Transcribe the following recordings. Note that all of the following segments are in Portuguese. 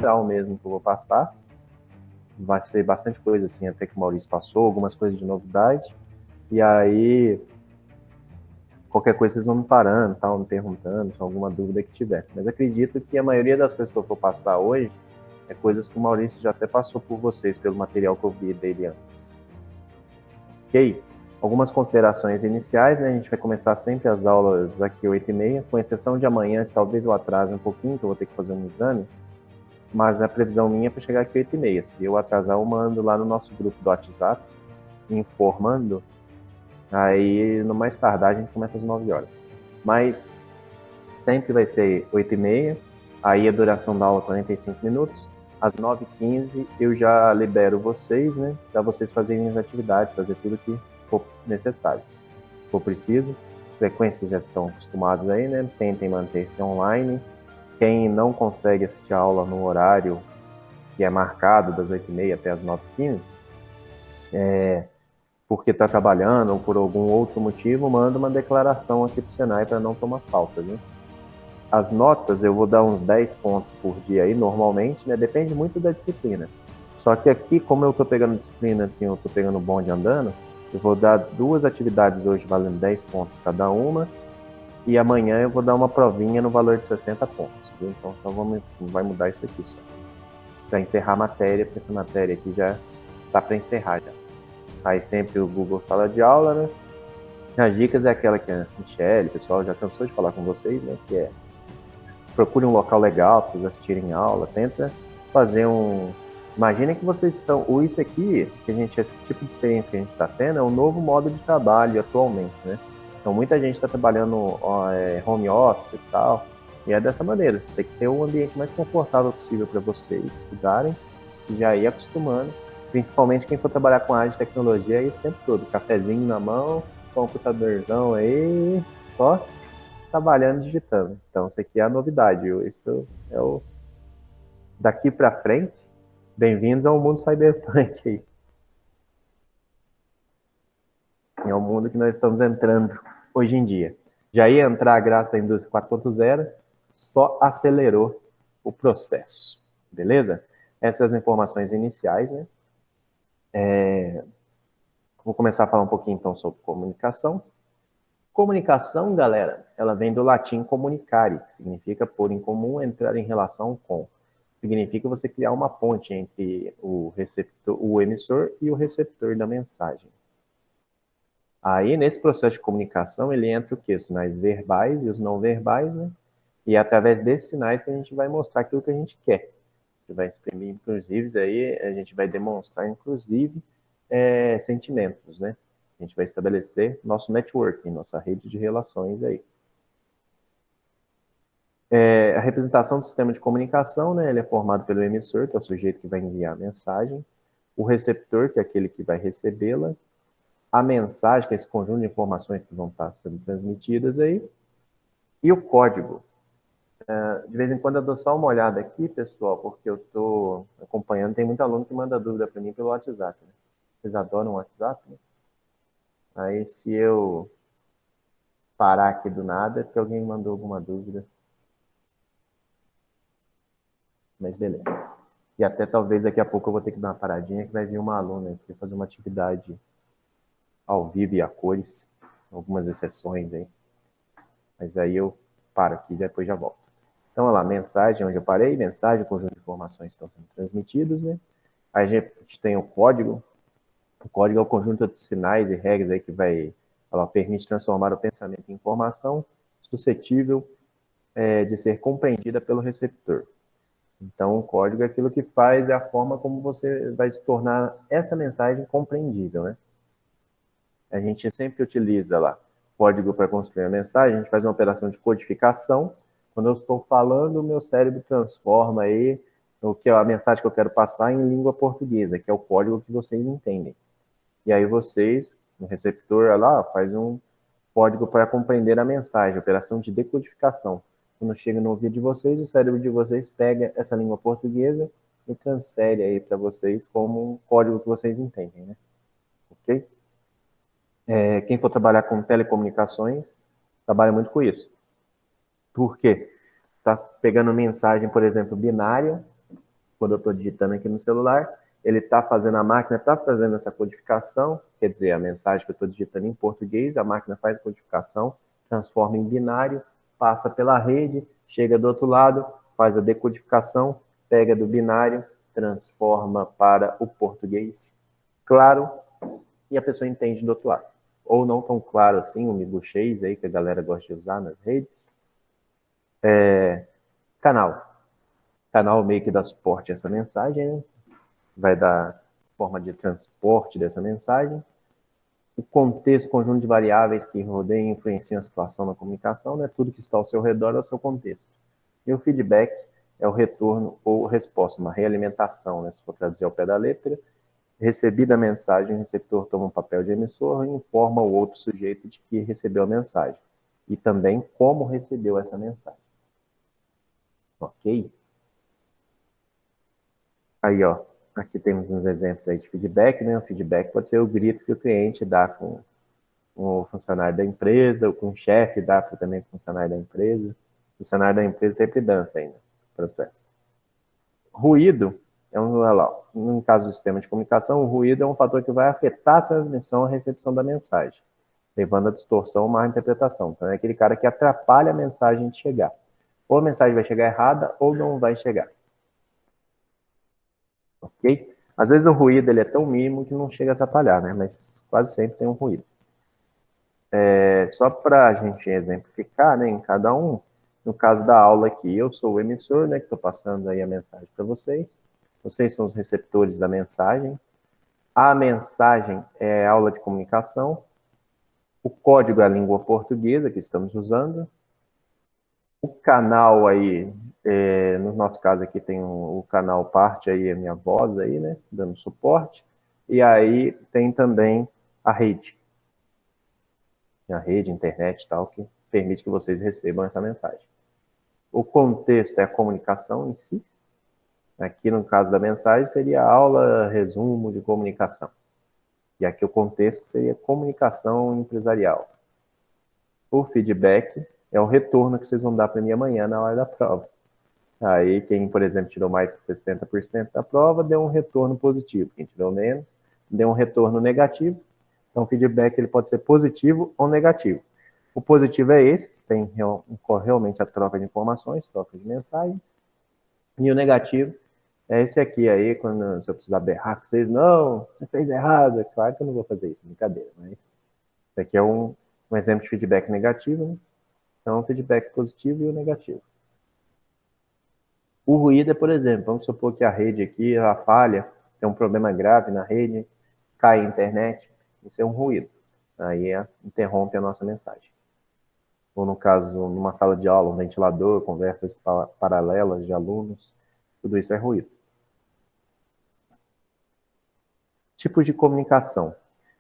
geral mesmo que eu vou passar. Vai ser bastante coisa assim, até que o Maurício passou, algumas coisas de novidade. E aí, qualquer coisa vocês vão me parando, tal, me perguntando, se alguma dúvida que tiver. Mas acredito que a maioria das coisas que eu vou passar hoje é coisas que o Maurício já até passou por vocês, pelo material que eu vi dele antes. Ok? Algumas considerações iniciais, né? A gente vai começar sempre as aulas aqui 8h30, com exceção de amanhã, que talvez eu atrase um pouquinho, que eu vou ter que fazer um exame, mas a previsão minha é para chegar aqui 8h30. Se eu atrasar, eu mando lá no nosso grupo do WhatsApp, informando. Aí, no mais tardar, a gente começa às 9 horas. Mas sempre vai ser 8h30, aí a duração da aula 45 minutos. Às 9h15 eu já libero vocês, né, para vocês fazerem as atividades, fazer tudo que for necessário. Se for preciso, frequências já estão acostumados aí, né, tentem manter-se online. Quem não consegue assistir a aula no horário que é marcado, das 8h30 até as 9h15, porque está trabalhando ou por algum outro motivo, manda uma declaração aqui para o Senai para não tomar falta, né? As notas eu vou dar uns 10 pontos por dia aí, normalmente, né? Depende muito da disciplina. Só que aqui, como eu estou pegando disciplina, assim, eu estou pegando bonde andando, eu vou dar 2 atividades hoje valendo 10 pontos cada uma, e amanhã eu vou dar uma provinha no valor de 60 pontos, viu? Então só vai mudar isso aqui só. Para encerrar a matéria, porque essa matéria aqui já está para encerrar já. Aí sempre o Google Sala de Aula, né? As dicas é aquela que a Michelle, o pessoal já cansou de falar com vocês, né? Que é, procure um local legal para vocês assistirem aula, tenta fazer um... Imaginem que vocês estão... Isso aqui, que a gente, esse tipo de experiência que a gente está tendo, é um novo modo de trabalho atualmente, né? Então muita gente está trabalhando home office e tal, e é dessa maneira. Tem que ter um ambiente mais confortável possível para vocês estudarem e já ir acostumando. Principalmente quem for trabalhar com área de tecnologia, é isso o tempo todo. Cafezinho na mão, computadorzão aí, só trabalhando, digitando. Então, isso aqui é a novidade. Isso é o... Daqui para frente, bem-vindos ao mundo cyberpunk aí. É o mundo que nós estamos entrando hoje em dia. Já ia entrar graças à indústria 4.0, só acelerou o processo. Beleza? Essas informações iniciais, né? Vou começar a falar um pouquinho então sobre comunicação. Comunicação, galera, ela vem do latim comunicare, que significa pôr em comum, entrar em relação com. Significa você criar uma ponte entre o receptor, o emissor e o receptor da mensagem. Aí, nesse processo de comunicação, ele entra o quê? Os sinais verbais e os não verbais, né? E é através desses sinais que a gente vai mostrar aquilo que a gente quer. A gente vai exprimir, inclusive, aí a gente vai demonstrar, inclusive, sentimentos, né? A gente vai estabelecer nosso networking, nossa rede de relações aí. A representação do sistema de comunicação, né? Ele é formado pelo emissor, que é o sujeito que vai enviar a mensagem, o receptor, que é aquele que vai recebê-la, a mensagem, que é esse conjunto de informações que vão estar sendo transmitidas aí, e o código. De vez em quando eu dou só uma olhada aqui, pessoal, porque eu estou acompanhando, tem muito aluno que manda dúvida para mim pelo WhatsApp, né? Vocês adoram o WhatsApp, né? Aí, se eu parar aqui do nada, é porque alguém mandou alguma dúvida. Mas beleza. E até talvez daqui a pouco eu vou ter que dar uma paradinha, que vai vir uma aluna aqui fazer uma atividade ao vivo e a cores, algumas exceções aí. Mas aí eu paro aqui e depois já volto. Então, olha lá, mensagem, onde eu parei, mensagem, conjunto de informações que estão sendo transmitidas, né? Aí a gente tem o código. O código é o conjunto de sinais e regras aí que permite transformar o pensamento em informação suscetível de ser compreendida pelo receptor. Então, o código é aquilo que faz, é a forma como você vai se tornar essa mensagem compreendível, né? A gente sempre utiliza lá código para construir a mensagem, a gente faz uma operação de codificação. Quando eu estou falando, o meu cérebro transforma aí o que é a mensagem que eu quero passar em língua portuguesa, que é o código que vocês entendem. E aí vocês, no receptor, lá, faz um código para compreender a mensagem, operação de decodificação. Quando chega no ouvido de vocês, o cérebro de vocês pega essa língua portuguesa e transfere aí para vocês como um código que vocês entendem, né? Ok? Quem for trabalhar com telecomunicações, trabalha muito com isso. Por quê? Está pegando mensagem, por exemplo, binária, quando eu estou digitando aqui no celular, ele está fazendo, a máquina está fazendo essa codificação, quer dizer, a mensagem que eu estou digitando em português, a máquina faz a codificação, transforma em binário, passa pela rede, chega do outro lado, faz a decodificação, pega do binário, transforma para o português claro, e a pessoa entende do outro lado. Ou não tão claro assim, o miguxês aí que a galera gosta de usar nas redes. Canal. Canal meio que dá suporte a essa mensagem, né? Vai dar forma de transporte dessa mensagem. O contexto, conjunto de variáveis que rodeiam e influenciam a situação na comunicação, né? Tudo que está ao seu redor é o seu contexto. E o feedback é o retorno ou resposta, uma realimentação, né? Se for traduzir ao pé da letra. Recebida a mensagem, o receptor toma um papel de emissor e informa o outro sujeito de que recebeu a mensagem. E também como recebeu essa mensagem. Ok? Aí, ó, aqui temos uns exemplos aí de feedback, né? O feedback pode ser o grito que o cliente dá com o funcionário da empresa, ou com o chefe dá também com o funcionário da empresa. O funcionário da empresa sempre dança ainda no processo. Ruído é no caso do sistema de comunicação, o ruído é um fator que vai afetar a transmissão e a recepção da mensagem, levando a distorção ou má interpretação. Então, é aquele cara que atrapalha a mensagem de chegar. Ou a mensagem vai chegar errada, ou não vai chegar. Ok? Às vezes o ruído ele é tão mínimo que não chega a atrapalhar, né? Mas quase sempre tem um ruído. Só para a gente exemplificar, né, em cada um, no caso da aula aqui, eu sou o emissor, né, que estou passando aí a mensagem para vocês. Vocês são os receptores da mensagem. A mensagem é aula de comunicação. O código é a língua portuguesa que estamos usando. O canal aí, no nosso caso aqui tem o canal parte aí, a minha voz aí, né, dando suporte. E aí tem também a rede, internet e tal, que permite que vocês recebam essa mensagem. O contexto é a comunicação em si. Aqui, no caso da mensagem, seria aula, resumo de comunicação. E aqui o contexto seria comunicação empresarial. O feedback é o retorno que vocês vão dar para mim amanhã na hora da prova. Aí, quem, por exemplo, tirou mais que 60% da prova, deu um retorno positivo. Quem tirou menos, deu um retorno negativo. Então, o feedback ele pode ser positivo ou negativo. O positivo é esse, que tem realmente a troca de informações, troca de mensagens. E o negativo é esse aqui aí, quando se eu precisar berrar com vocês, não, você fez errado. É claro que eu não vou fazer isso, brincadeira. Mas isso aqui é um exemplo de feedback negativo, né? Então, o feedback positivo e o negativo. O ruído é, por exemplo, vamos supor que a rede aqui, ela falha, tem um problema grave na rede, cai a internet, isso é um ruído. Aí interrompe a nossa mensagem. Ou no caso, numa sala de aula, um ventilador, conversas paralelas de alunos, tudo isso é ruído. Tipos de comunicação.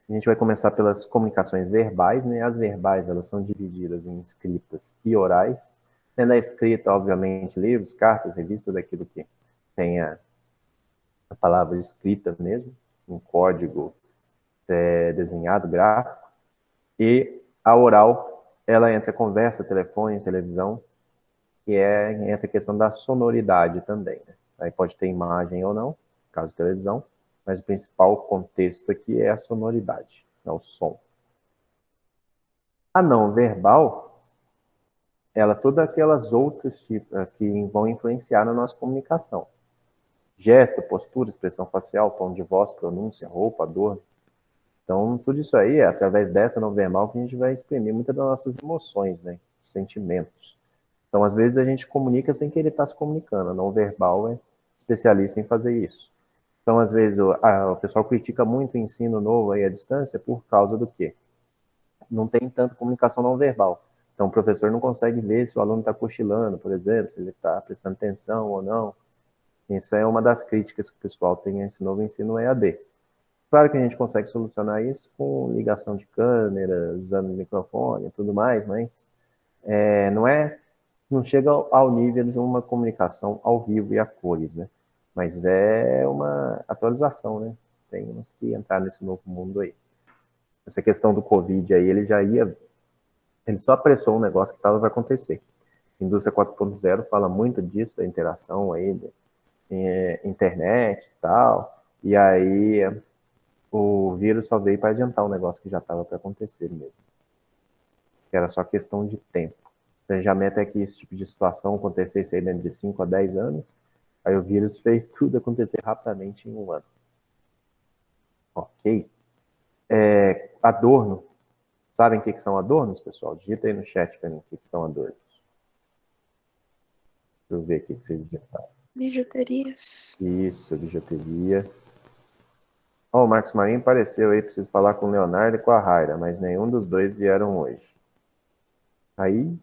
A gente vai começar pelas comunicações verbais, né? As verbais, elas são divididas em escritas e orais. Sendo a escrita, obviamente, livros, cartas, revistas, tudo aquilo que tem a palavra escrita mesmo, um código desenhado, gráfico. E a oral, ela entra conversa, telefone, televisão, que entra a questão da sonoridade também, né? Aí pode ter imagem ou não, no caso de televisão, mas o principal contexto aqui é a sonoridade, é o som. A não verbal, ela todas aquelas outras tipos que vão influenciar na nossa comunicação. Gesto, postura, expressão facial, tom de voz, pronúncia, roupa, dor. Então, tudo isso aí é através dessa não verbal que a gente vai exprimir muitas das nossas emoções, né? Sentimentos. Então, às vezes, a gente comunica sem querer estar se comunicando. A não verbal é especialista em fazer isso. Então, às vezes, o pessoal critica muito o ensino novo aí à distância por causa do quê? Não tem tanta comunicação não verbal. Então, o professor não consegue ver se o aluno está cochilando, por exemplo, se ele está prestando atenção ou não. Isso é uma das críticas que o pessoal tem a esse novo ensino EAD. Claro que a gente consegue solucionar isso com ligação de câmera, usando microfone e tudo mais, mas não chega ao nível de uma comunicação ao vivo e a cores, né? Mas é uma atualização, né? Temos que entrar nesse novo mundo aí. Essa questão do Covid aí, ele só apressou um negócio que estava para acontecer. A indústria 4.0 fala muito disso, da interação aí internet e tal, e aí o vírus só veio para adiantar um negócio que já estava para acontecer mesmo, que era só questão de tempo. O planejamento é que esse tipo de situação acontecesse aí dentro de 5 a 10 anos, aí o vírus fez tudo acontecer rapidamente em um ano. Ok? Adorno. Sabem o que são adornos, pessoal? Digita aí no chat para mim o que são adornos. Deixa eu ver aqui o que vocês digitaram. Bijuterias. Isso, bijuteria. O Marcos Marinho apareceu aí, preciso falar com o Leonardo e com a Raira, mas nenhum dos dois vieram hoje. Aí,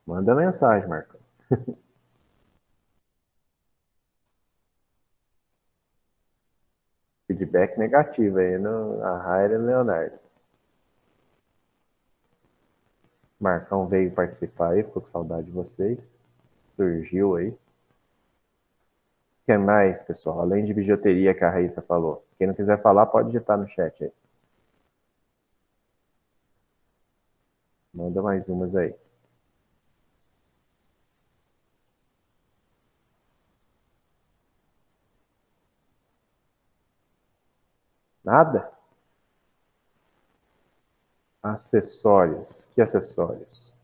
manda mensagem, Marcos. Feedback negativo aí no a Raira e o Leonardo. Marcão veio participar aí, ficou com saudade de vocês. Surgiu aí. O que mais, pessoal? Além de bijuteria que a Raíssa falou. Quem não quiser falar, pode digitar no chat aí. Manda mais umas aí. Nada? Acessórios. Que acessórios?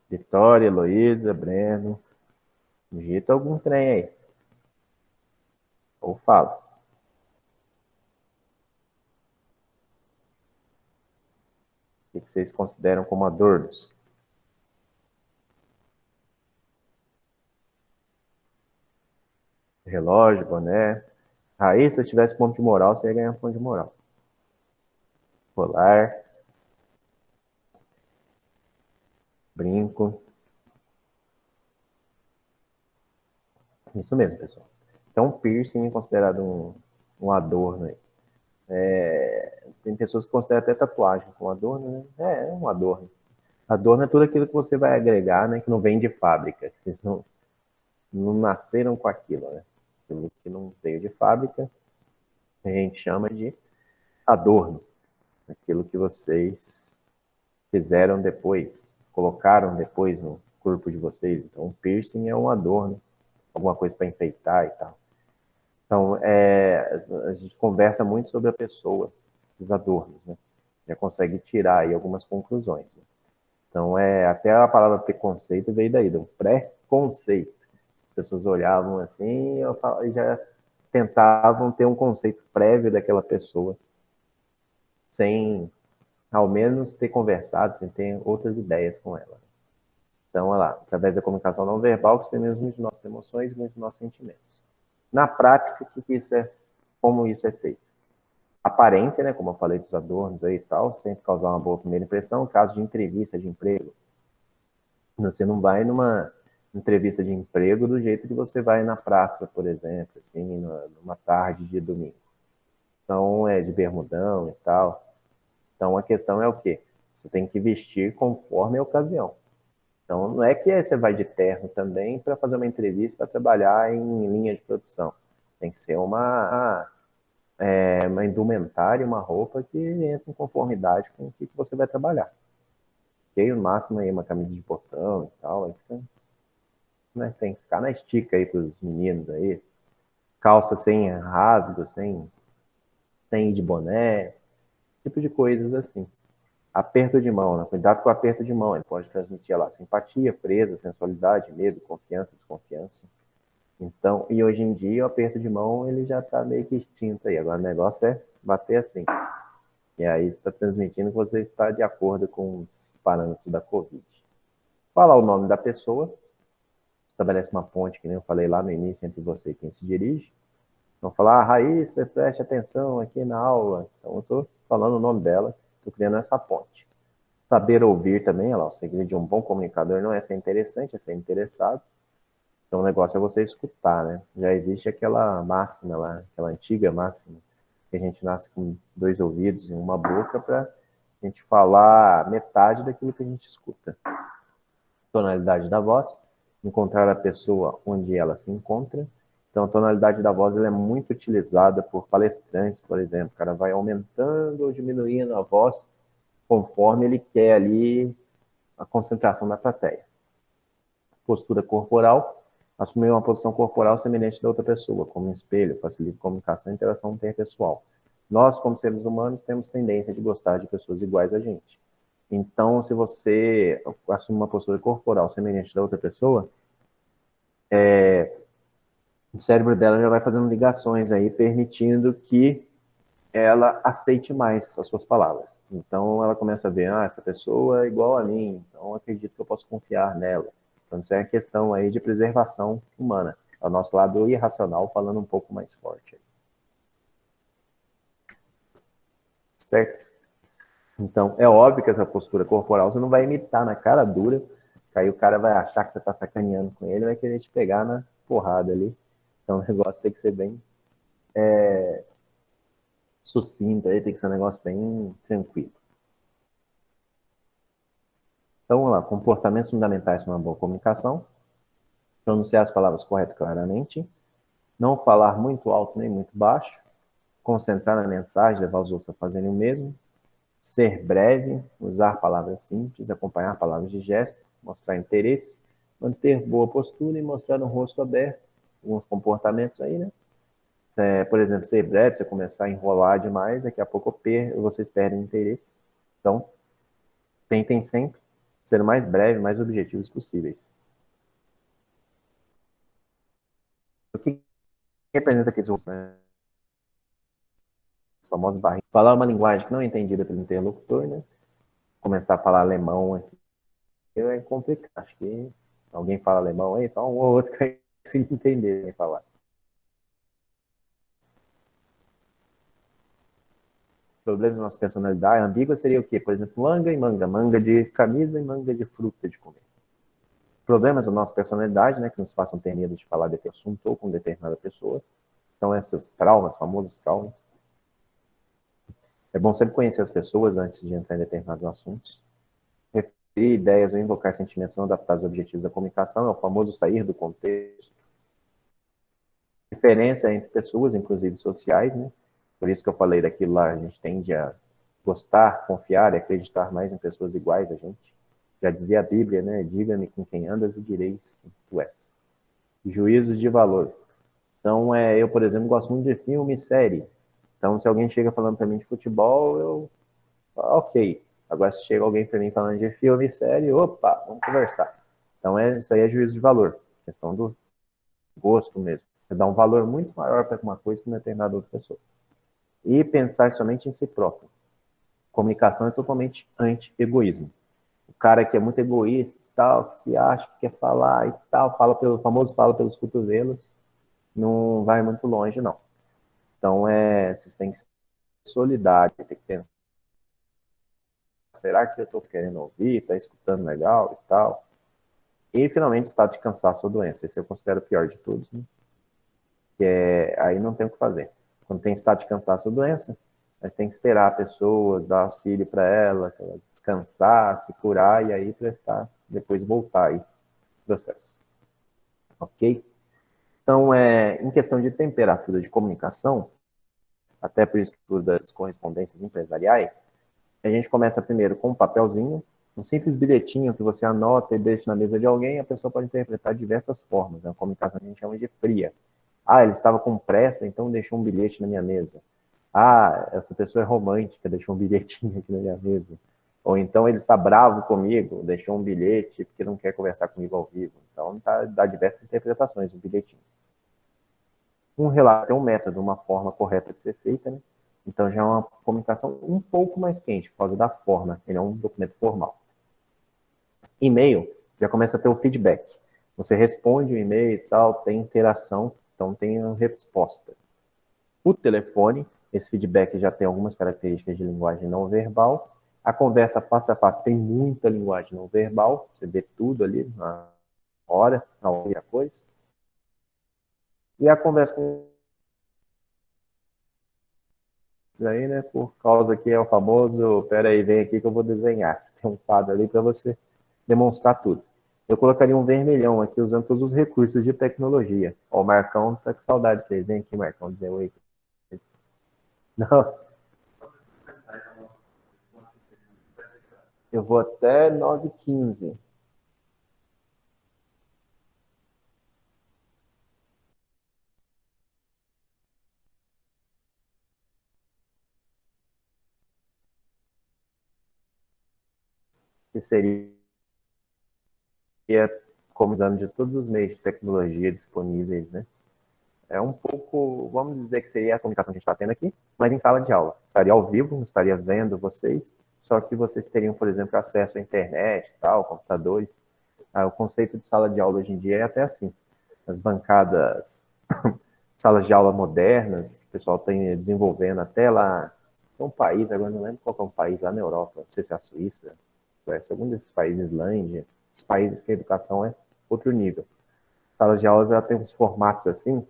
Vitória, Heloísa, Breno. Digita algum trem aí. Ou fala. O que vocês consideram como adornos? Relógio, boné. Aí, se eu tivesse ponto de moral, você ia ganhar ponto de moral. Colar. Brinco. Isso mesmo, pessoal. Então, piercing é considerado um adorno aí. Tem pessoas que consideram até tatuagem como adorno, né? É um adorno. Adorno é tudo aquilo que você vai agregar, né? Que não vem de fábrica. Vocês não nasceram com aquilo, né? Aquilo que não veio de fábrica, a gente chama de adorno. Aquilo que vocês fizeram depois, colocaram depois no corpo de vocês. Então, um piercing é um adorno, alguma coisa para enfeitar e tal. Então, a gente conversa muito sobre a pessoa, os adornos, né? Já consegue tirar aí algumas conclusões. Né? Então, até a palavra preconceito veio daí, do pré-conceito. As pessoas olhavam assim e já tentavam ter um conceito prévio daquela pessoa, sem ao menos ter conversado, sem ter outras ideias com ela. Então, olha lá, através da comunicação não verbal, exprimimos muito nossas emoções e muito nossos sentimentos. Na prática, como isso é feito? Aparência, né, como eu falei dos adornos aí e tal, sempre causar uma boa primeira impressão. Caso de entrevista de emprego, você não vai numa entrevista de emprego do jeito que você vai na praça, por exemplo, assim, numa tarde de domingo. Então, é de bermudão e tal. Então, a questão é o quê? Você tem que vestir conforme a ocasião. Então, não é que você vai de terno também para fazer uma entrevista para trabalhar em linha de produção. Tem que ser uma indumentária, uma roupa que entre em conformidade com o que você vai trabalhar. Ok? No máximo aí uma camisa de botão e tal. Aí fica, né? Tem que ficar na estica aí para os meninos aí. Calça sem rasgo, sem ir de boné, tipo de coisas assim. Aperto de mão, né? Cuidado com o aperto de mão, ele pode transmitir lá simpatia, presa, sensualidade, medo, confiança, desconfiança. Então, e hoje em dia o aperto de mão ele já está meio que extinto aí. Agora o negócio é bater assim. E aí está transmitindo que você está de acordo com os parâmetros da Covid. Falar o nome da pessoa, estabelece uma ponte, que nem eu falei lá no início, entre você e quem se dirige. Então, falar, Raíssa, preste atenção aqui na aula. Então, eu estou falando o nome dela, estou criando essa ponte. Saber ouvir também, olha lá, o segredo de um bom comunicador não é ser interessante, é ser interessado. Então o negócio é você escutar, né? Já existe aquela máxima lá, aquela antiga máxima, que a gente nasce com dois ouvidos e uma boca para a gente falar metade daquilo que a gente escuta. Tonalidade da voz, encontrar a pessoa onde ela se encontra. Então a tonalidade da voz ela é muito utilizada por palestrantes, por exemplo. O cara vai aumentando ou diminuindo a voz conforme ele quer ali a concentração da plateia. Postura corporal, assumir uma posição corporal semelhante da outra pessoa, como um espelho, facilita comunicação e interação interpessoal. Nós, como seres humanos, temos tendência de gostar de pessoas iguais a gente. Então, se você assume uma postura corporal semelhante da outra pessoa, o cérebro dela já vai fazendo ligações aí, permitindo que ela aceite mais as suas palavras. Então, ela começa a ver, essa pessoa é igual a mim, então acredito que eu posso confiar nela. Então, isso é uma questão aí de preservação humana. É o nosso lado irracional falando um pouco mais forte. Certo? Então, é óbvio que essa postura corporal você não vai imitar na cara dura, que aí o cara vai achar que você está sacaneando com ele e vai querer te pegar na porrada ali. Então, o negócio tem que ser bem sucinto, aí tem que ser um negócio bem tranquilo. Então, vamos lá, comportamentos fundamentais para uma boa comunicação. Pronunciar as palavras corretas claramente. Não falar muito alto nem muito baixo. Concentrar na mensagem, levar os outros a fazerem o mesmo. Ser breve, usar palavras simples, acompanhar palavras de gesto, mostrar interesse, manter boa postura e mostrar um rosto aberto. Alguns comportamentos aí, né? Por exemplo, ser breve, você começar a enrolar demais, daqui a pouco vocês perdem interesse. Então, tentem sempre ser o mais breve, mais objetivos possíveis. O que representa aqueles outros, né? Os famosos barrinhos. Falar uma linguagem que não é entendida pelo interlocutor, né? Começar a falar alemão aqui é complicado. Acho que alguém fala alemão aí, só um ou outro que vai se entender nem falar. Problemas da nossa personalidade ambígua seria o quê? Por exemplo, manga e manga. Manga de camisa e manga de fruta de comer. Problemas da nossa personalidade, né? Que nos façam ter medo de falar de assunto ou com determinada pessoa. Então, esses traumas, famosos traumas. É bom sempre conhecer as pessoas antes de entrar em determinados assuntos. Referir ideias ou invocar sentimentos não adaptados aos objetivos da comunicação é o famoso sair do contexto. Diferença entre pessoas, inclusive sociais, né? Por isso que eu falei daquilo lá, a gente tende a gostar, confiar e acreditar mais em pessoas iguais a gente. Já dizia a Bíblia, né? Diga-me com quem andas e direis quem tu és. Juízos de valor. Então, eu, por exemplo, gosto muito de filme e série. Então, se alguém chega falando para mim de futebol, eu ok. Agora, se chega alguém para mim falando de filme e série, opa, vamos conversar. Então, isso aí é juízo de valor. Questão do gosto mesmo. Você dá um valor muito maior para uma coisa que uma determinada outra pessoa. E pensar somente em si próprio. Comunicação é totalmente anti-egoísmo. O cara que é muito egoísta e tal, que se acha que quer falar e tal, fala pelos cotovelos, não vai muito longe, não. Então, vocês têm que ser solidários, tem que pensar, será que eu estou querendo ouvir, está escutando legal e tal? E, finalmente, estado de cansaço ou doença. Esse eu considero o pior de todos, né? Aí não tem o que fazer. Quando tem estado de cansaço ou doença, mas tem que esperar a pessoa, dar auxílio para ela descansar, se curar e aí prestar, depois voltar aí o processo. Ok? Então, em questão de temperatura de comunicação, até por isso que das correspondências empresariais, a gente começa primeiro com um papelzinho, um simples bilhetinho que você anota e deixa na mesa de alguém, a pessoa pode interpretar de diversas formas. É uma comunicação que a gente chama de fria. Ele estava com pressa, então deixou um bilhete na minha mesa. Essa pessoa é romântica, deixou um bilhetinho aqui na minha mesa. Ou então ele está bravo comigo, deixou um bilhete porque não quer conversar comigo ao vivo. Então dá diversas interpretações o bilhetinho. Um relato é um método, uma forma correta de ser feita, né? Então já é uma comunicação um pouco mais quente, por causa da forma, ele é um documento formal. E-mail, já começa a ter o feedback. Você responde o e-mail e tal, tem interação, então tem a resposta. O telefone, esse feedback já tem algumas características de linguagem não verbal. A conversa face a face tem muita linguagem não verbal, você vê tudo ali na hora e a coisa. E a conversa com aí, né, por causa que é o famoso, peraí, vem aqui que eu vou desenhar. Tem um quadro ali para você demonstrar tudo. Eu colocaria um vermelhão aqui usando todos os recursos de tecnologia. Ó, o Marcão tá com saudade de vocês. Vem aqui, Marcão, dizer oi. Não. Eu vou até 9h15. Que seria como usando de todos os meios de tecnologia disponíveis, né? É um pouco, vamos dizer que seria essa comunicação que a gente está tendo aqui, mas em sala de aula. Estaria ao vivo, não estaria vendo vocês, só que vocês teriam, por exemplo, acesso à internet, tal, computadores. O conceito de sala de aula hoje em dia é até assim. As bancadas, salas de aula modernas, que o pessoal tem desenvolvendo até lá. Tem um país, agora não lembro qual é um país lá na Europa, não sei se é a Suíça, Suécia, algum desses países, Islândia, os países que a educação é outro nível. Salas de aulas ela tem uns formatos assim,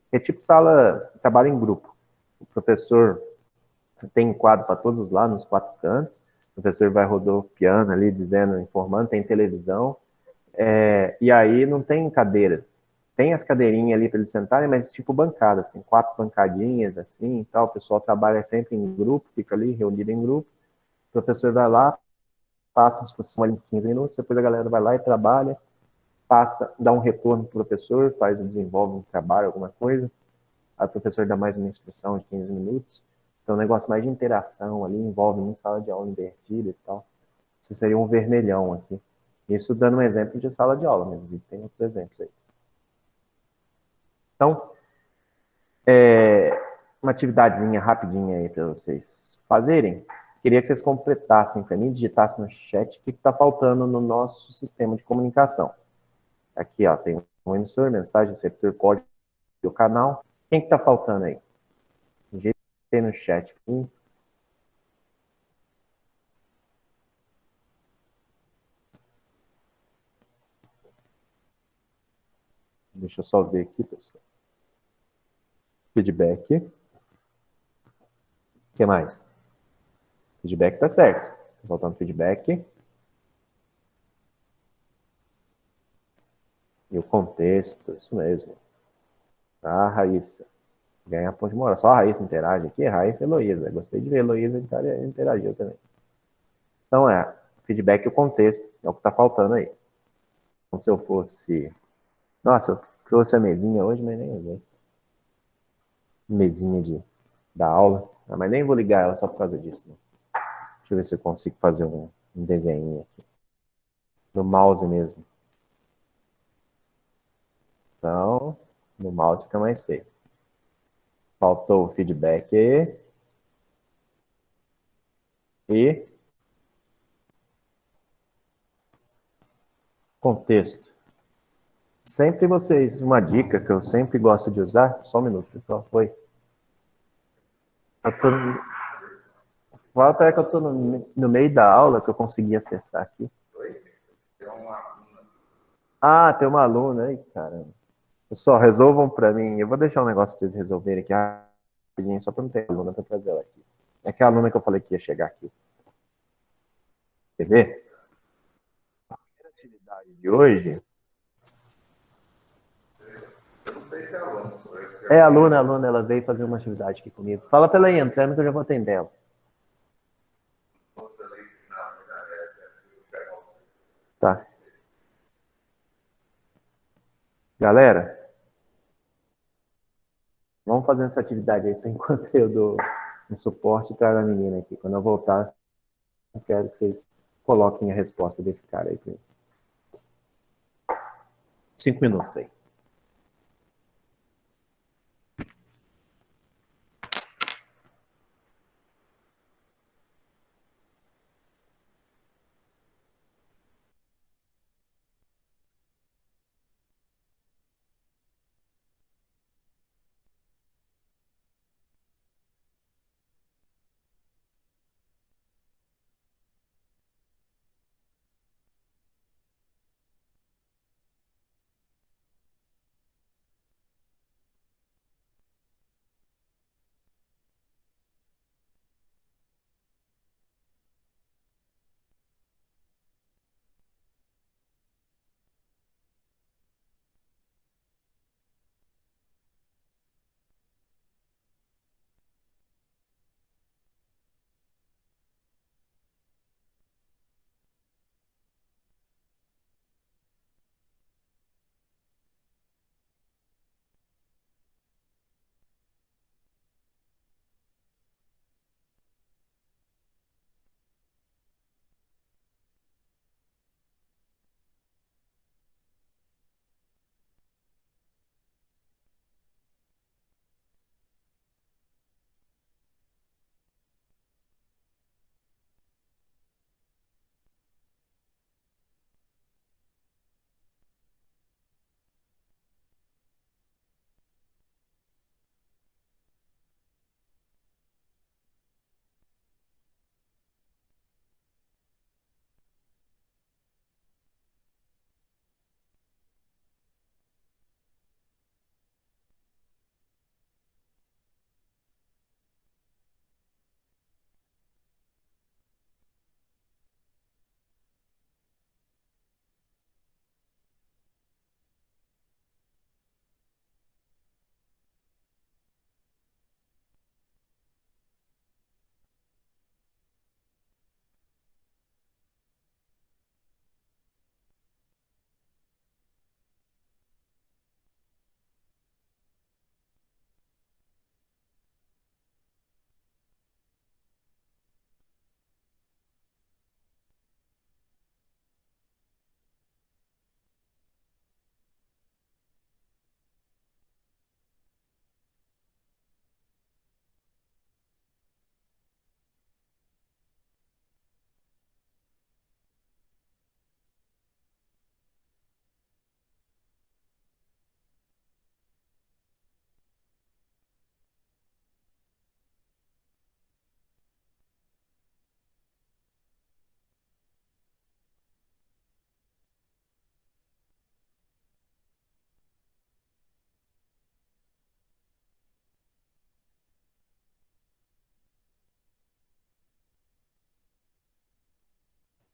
que é tipo sala, trabalho em grupo. O professor tem quadro para todos os lados, nos quatro cantos. O professor vai rodopiando ali, dizendo, informando, tem televisão. E aí não tem cadeiras. Tem as cadeirinhas ali para eles sentarem, mas tipo bancadas, tem quatro bancadinhas assim e tal. O pessoal trabalha sempre em grupo, fica ali reunido em grupo. O professor vai lá, passa a discussão ali em 15 minutos, depois a galera vai lá e trabalha, passa, dá um retorno para o professor, faz, desenvolve um trabalho, alguma coisa. Aí o professor dá mais uma instrução de 15 minutos. Então, um negócio mais de interação ali, envolve uma sala de aula invertida e tal. Isso seria um vermelhão aqui. Isso dando um exemplo de sala de aula, mas existem outros exemplos aí. Então, uma atividadezinha rapidinha aí para vocês fazerem. Queria que vocês completassem para mim, digitassem no chat o que está faltando no nosso sistema de comunicação. Aqui, ó, tem um emissor, mensagem, receptor, código, o canal. Quem que está faltando aí? Digitem no chat. Deixa eu só ver aqui, pessoal. Feedback. O que mais? Feedback tá certo. Tá faltando feedback. E o contexto, isso mesmo. A Raíssa. Ganha ponto de moral. Só a Raíssa interage aqui. Raíssa e Heloísa. Gostei de ver a Heloísa interagiu também. Então feedback e o contexto. É o que tá faltando aí. Como se eu fosse. Nossa, eu trouxe a mesinha hoje, mas nem usei. Mesinha da aula. Mas nem vou ligar ela só por causa disso. Né? Deixa eu ver se eu consigo fazer um desenho aqui. No mouse mesmo. Então, no mouse fica mais feio. Faltou o feedback e contexto. Sempre vocês, uma dica que eu sempre gosto de usar, só um minuto, pessoal, foi. Tô, fala para que eu estou no meio da aula que eu consegui acessar aqui. Ah, tem uma aluna aí, caramba. Pessoal, resolvam para mim. Eu vou deixar um negócio para eles resolverem aqui rapidinho, só para não ter aluna para trazer ela aqui. É que a aluna que eu falei que ia chegar aqui. Quer ver? A primeira atividade de hoje. É aluna, ela veio fazer uma atividade aqui comigo. Fala pra ela ir entrando que eu já vou atender ela. Tá. Galera, vamos fazendo essa atividade aí enquanto eu dou um suporte e trago a menina aqui. Quando eu voltar, eu quero que vocês coloquem a resposta desse cara aí pra mim. 5 minutos aí.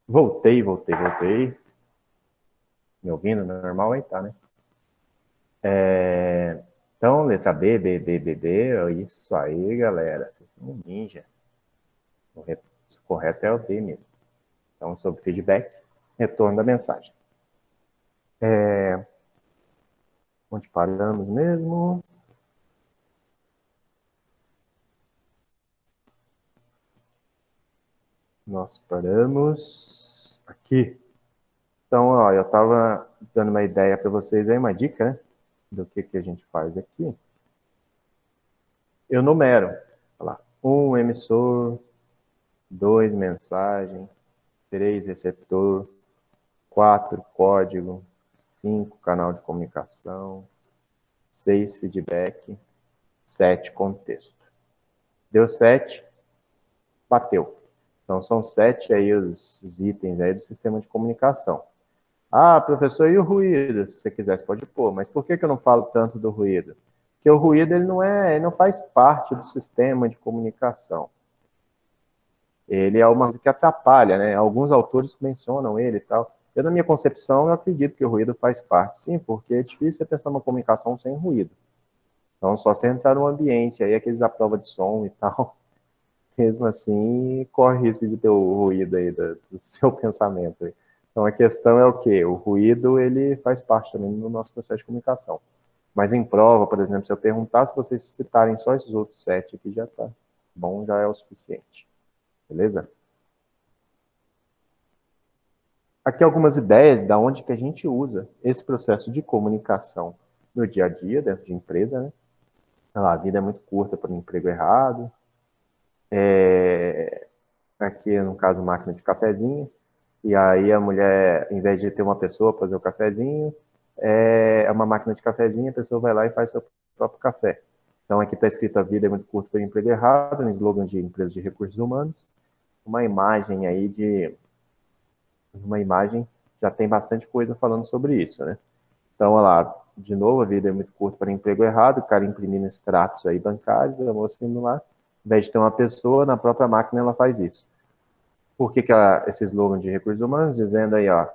Voltei. Me ouvindo? Normal aí tá, né? Então, letra B. Isso aí, galera. Vocês são um ninja. O correto é o D mesmo. Então, sobre feedback, retorno da mensagem. Onde paramos mesmo? Nós paramos aqui. Então, ó, eu estava dando uma ideia para vocês aí, uma dica, né? Do que a gente faz aqui. Eu numero. Olha lá. 1 emissor, 2 mensagem, 3 receptor, 4 código, 5 canal de comunicação, 6 feedback, 7 contexto. Deu 7, bateu. Então são 7 aí os itens aí do sistema de comunicação. Ah, professor, e o ruído? Se você quiser, você pode pôr. Mas por que eu não falo tanto do ruído? Porque o ruído ele não faz parte do sistema de comunicação. Ele é uma coisa que atrapalha, né? Alguns autores mencionam ele e tal. Eu, na minha concepção, eu acredito que o ruído faz parte, sim, porque é difícil você pensar uma comunicação sem ruído. Então, só você entrar num ambiente aí, aqueles à prova de som e tal, mesmo assim, corre risco de ter o ruído aí do seu pensamento. Aí. Então, a questão é o quê? O ruído, ele faz parte também do nosso processo de comunicação. Mas em prova, por exemplo, se eu perguntar, se vocês citarem só esses outros 7 aqui, já tá bom, já é o suficiente. Beleza? Aqui algumas ideias de onde que a gente usa esse processo de comunicação no dia a dia, dentro de empresa, né? A vida é muito curta para um emprego errado. Aqui, no caso, máquina de cafezinho. E aí a mulher, em vez de ter uma pessoa para fazer o cafezinho, é uma máquina de cafezinho, a pessoa vai lá e faz seu próprio café. Então aqui está escrito: a vida é muito curta para um emprego errado, um slogan de empresa de recursos humanos. Uma imagem aí de... Uma imagem já tem bastante coisa falando sobre isso, né? Então, olha lá, de novo, a vida é muito curta para emprego errado, o cara imprimindo extratos aí bancários, a moça indo lá, ao invés de ter uma pessoa, na própria máquina ela faz isso. Por que esse slogan de recursos humanos, dizendo aí, ó,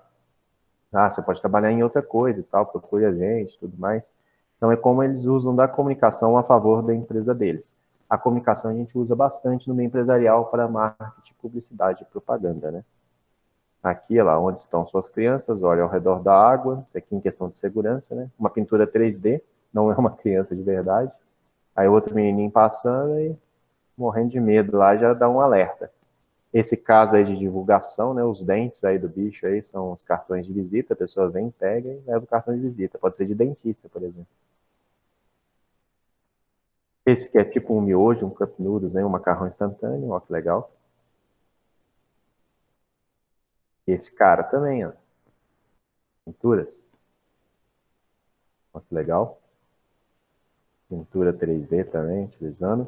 você pode trabalhar em outra coisa e tal, procure a gente, tudo mais. Então, é como eles usam da comunicação a favor da empresa deles. A comunicação a gente usa bastante no meio empresarial para marketing, publicidade e propaganda, né? Aqui, lá, onde estão suas crianças, olha ao redor da água, isso aqui em questão de segurança, né? Uma pintura 3D, não é uma criança de verdade. Aí outro menininho passando e morrendo de medo lá, já dá um alerta. Esse caso aí de divulgação, né? Os dentes aí do bicho aí são os cartões de visita, a pessoa vem, pega e leva o cartão de visita. Pode ser de dentista, por exemplo. Esse que é tipo um miojo, um cup noodles, né? Um macarrão instantâneo, ó que legal. Esse cara também, ó. Pinturas, ó que legal. Pintura 3D também, utilizando.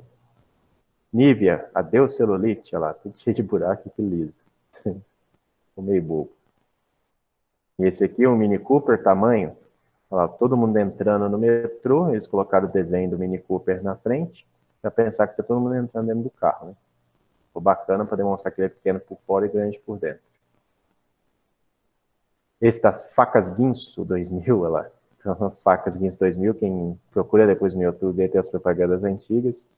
Nívea, adeus celulite, olha lá, tudo cheio de buraco e liso. Ficou meio bobo. E esse aqui é um Mini Cooper tamanho. Olha lá, todo mundo entrando no metrô, eles colocaram o desenho do Mini Cooper na frente, para pensar que tá todo mundo entrando dentro do carro, né? Ficou bacana para demonstrar que ele é pequeno por fora e grande por dentro. Esse das facas Guinso 2000, olha lá. Então, as facas Guinso 2000, quem procura depois no YouTube tem as propagandas antigas.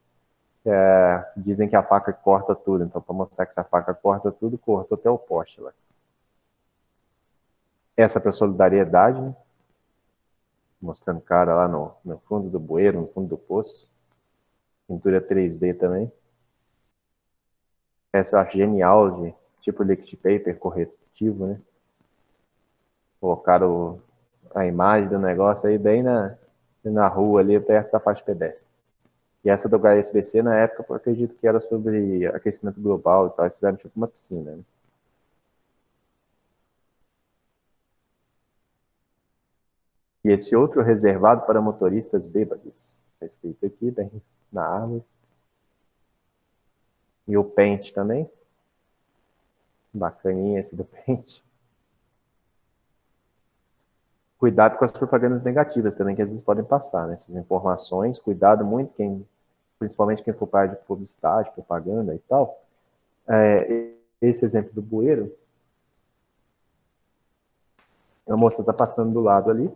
Dizem que a faca corta tudo, então para mostrar que essa faca corta tudo, cortou até o poste lá. Essa para solidariedade, né? Mostrando o cara lá no fundo do bueiro, no fundo do poço. Pintura 3D também. Essa eu acho genial, de tipo liquid paper corretivo, né? Colocaram a imagem do negócio aí bem na rua ali, perto da faixa pedestre. E essa do HSBC, na época, eu acredito que era sobre aquecimento global e tal. Eles fizeram tipo uma piscina, né? E esse outro reservado para motoristas bêbados. Está escrito aqui, bem na árvore. E o pente também. Bacaninha esse do pente. Cuidado com as propagandas negativas também, que às vezes podem passar, né? Essas informações, cuidado muito, principalmente quem for parte de publicidade, propaganda e tal. Esse exemplo do bueiro, A moça está passando do lado ali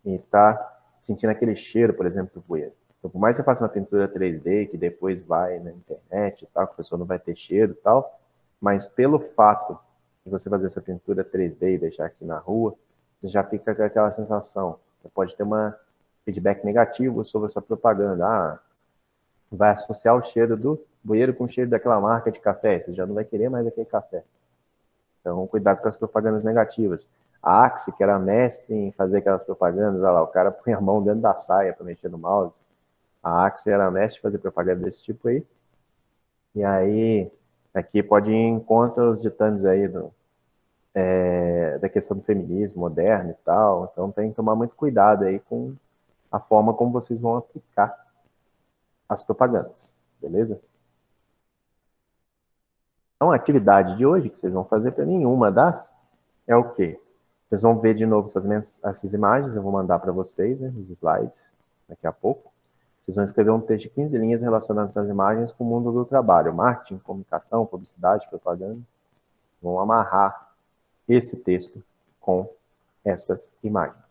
e está sentindo aquele cheiro, por exemplo, do bueiro. Então, por mais que você faça uma pintura 3D, que depois vai na internet e tal, que a pessoa não vai ter cheiro e tal, mas pelo fato de você fazer essa pintura 3D e deixar aqui na rua, você já fica com aquela sensação. Você pode ter um feedback negativo sobre essa propaganda. Ah, vai associar o cheiro do bueiro com o cheiro daquela marca de café. Você já não vai querer mais aquele café. Então, cuidado com as propagandas negativas. A Axe, que era mestre em fazer aquelas propagandas, olha lá, o cara põe a mão dentro da saia para mexer no mouse. A Axe era mestre em fazer propaganda desse tipo aí. E aí, aqui pode ir em contra os ditames aí da questão do feminismo moderno e tal. Então, tem que tomar muito cuidado aí com a forma como vocês vão aplicar as propagandas, beleza? Então, a atividade de hoje que vocês vão fazer para mim, uma das, é o quê? Vocês vão ver de novo essas imagens, eu vou mandar para vocês, né, os slides, daqui a pouco. Vocês vão escrever um texto de 15 linhas relacionando essas imagens com o mundo do trabalho, marketing, comunicação, publicidade, propaganda. Vão amarrar esse texto com essas imagens,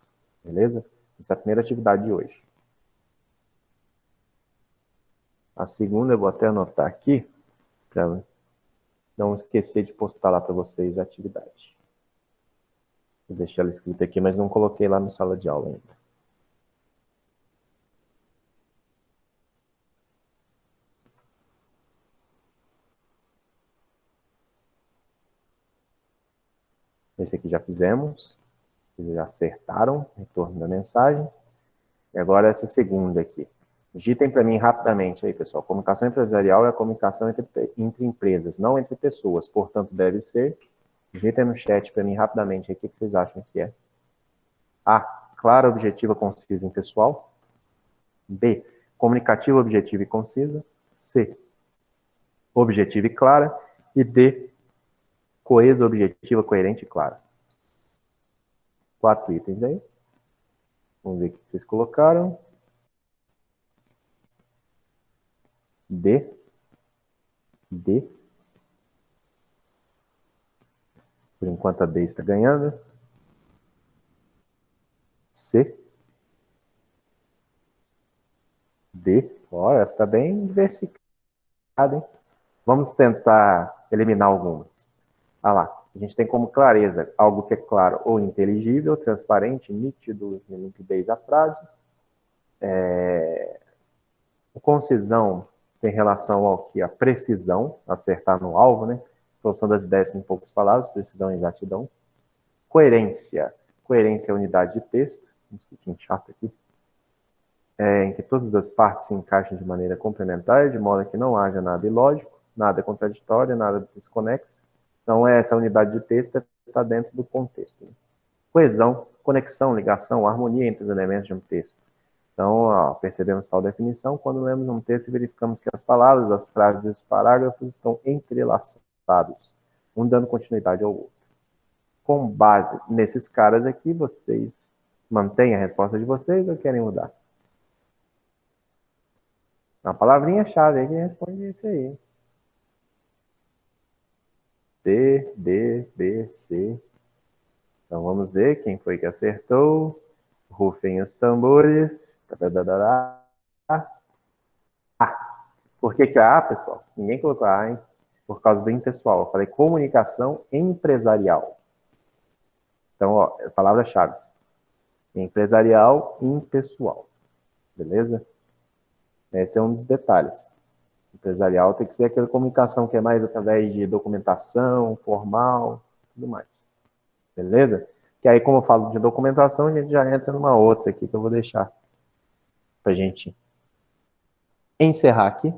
beleza? Essa é a primeira atividade de hoje. A segunda eu vou até anotar aqui, para não esquecer de postar lá para vocês a atividade. Eu deixei ela escrita aqui, mas não coloquei lá no sala de aula ainda. Esse aqui já fizemos. Vocês já acertaram o retorno da mensagem. E agora essa segunda aqui. Digitem para mim rapidamente aí, pessoal. Comunicação empresarial é a comunicação entre empresas, não entre pessoas. Portanto, deve ser. Digitem no chat para mim rapidamente aí o que vocês acham que é. A. Clara, objetiva, concisa e impessoal. B. Comunicativa, objetiva e concisa. C. Objetiva e clara. E D. Coesa, objetiva, coerente e clara. 4 itens aí. Vamos ver o que vocês colocaram. D. Por enquanto a D está ganhando. C. D. Olha, essa está bem diversificada, hein? Vamos tentar eliminar algumas. Ah lá, a gente tem como clareza algo que é claro ou inteligível, transparente, nítido, de limpidez a frase. Concisão tem relação ao que? A precisão, acertar no alvo, né? Solução das ideias com poucas palavras, precisão e exatidão. Coerência. Coerência é a unidade de texto. Um pouquinho chato aqui. Em que todas as partes se encaixem de maneira complementar, de modo que não haja nada ilógico, nada contraditório, nada desconexo. Então, essa unidade de texto está dentro do contexto. Né? Coesão, conexão, ligação, harmonia entre os elementos de um texto. Então, ó, percebemos tal definição quando lemos um texto e verificamos que as palavras, as frases e os parágrafos estão entrelaçados, um dando continuidade ao outro. Com base nesses caras aqui, vocês mantêm a resposta de vocês ou querem mudar? Uma palavrinha-chave aí que responde isso aí. D, D, B, C. Então vamos ver quem foi que acertou. Rufem os tambores. Por que a, pessoal? Ninguém colocou a, hein? Por causa do impessoal. Eu falei comunicação empresarial. Então, ó, palavras-chave. Empresarial, impessoal. Beleza? Esse é um dos detalhes. Empresarial tem que ser aquela comunicação que é mais através de documentação, formal, tudo mais. Beleza? Que aí, como eu falo de documentação, a gente já entra numa outra aqui que eu vou deixar pra gente encerrar aqui.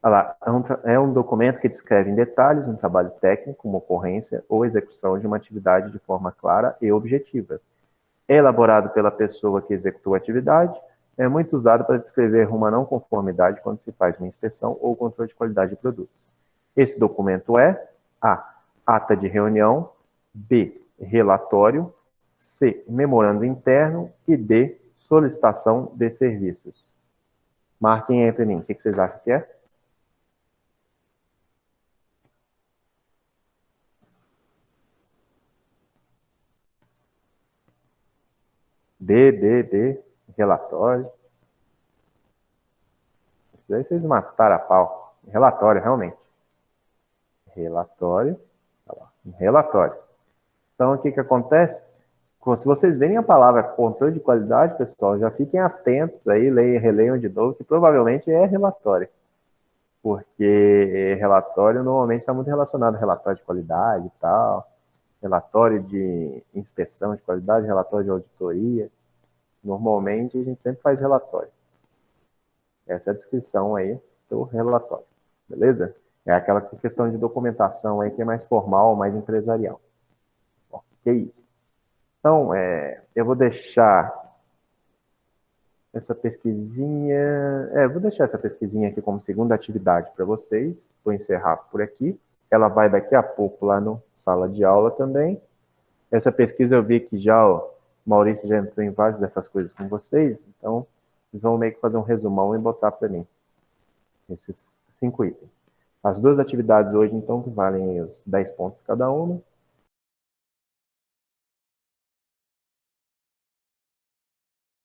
Olha lá, é um documento que descreve em detalhes um trabalho técnico, uma ocorrência ou execução de uma atividade de forma clara e objetiva. É elaborado pela pessoa que executou a atividade, é muito usado para descrever uma não conformidade quando se faz uma inspeção ou controle de qualidade de produtos. Esse documento é A. Ata de reunião, B. Relatório, C. Memorando interno e D. Solicitação de serviços. Marquem aí para mim. O que vocês acham que é? D, relatório. Isso aí vocês mataram a pau. Relatório, realmente. Relatório. Relatório. Então, o que acontece? Se vocês verem a palavra controle de qualidade, pessoal, já fiquem atentos aí, releiam de novo, que provavelmente é relatório. Porque relatório normalmente está muito relacionado a relatório de qualidade e tal, relatório de inspeção de qualidade, relatório de auditoria. Normalmente a gente sempre faz relatório. Essa é a descrição aí do relatório, beleza? É aquela questão de documentação aí que é mais formal, mais empresarial. Ok. Então, eu vou deixar essa pesquisinha... vou deixar essa pesquisinha aqui como segunda atividade para vocês. Vou encerrar por aqui. Ela vai daqui a pouco lá no sala de aula também. Essa pesquisa eu vi que já o Maurício já entrou em várias dessas coisas com vocês, então vocês vão meio que fazer um resumão e botar para mim esses 5 itens. As duas atividades hoje, então, que valem os 10 pontos cada uma.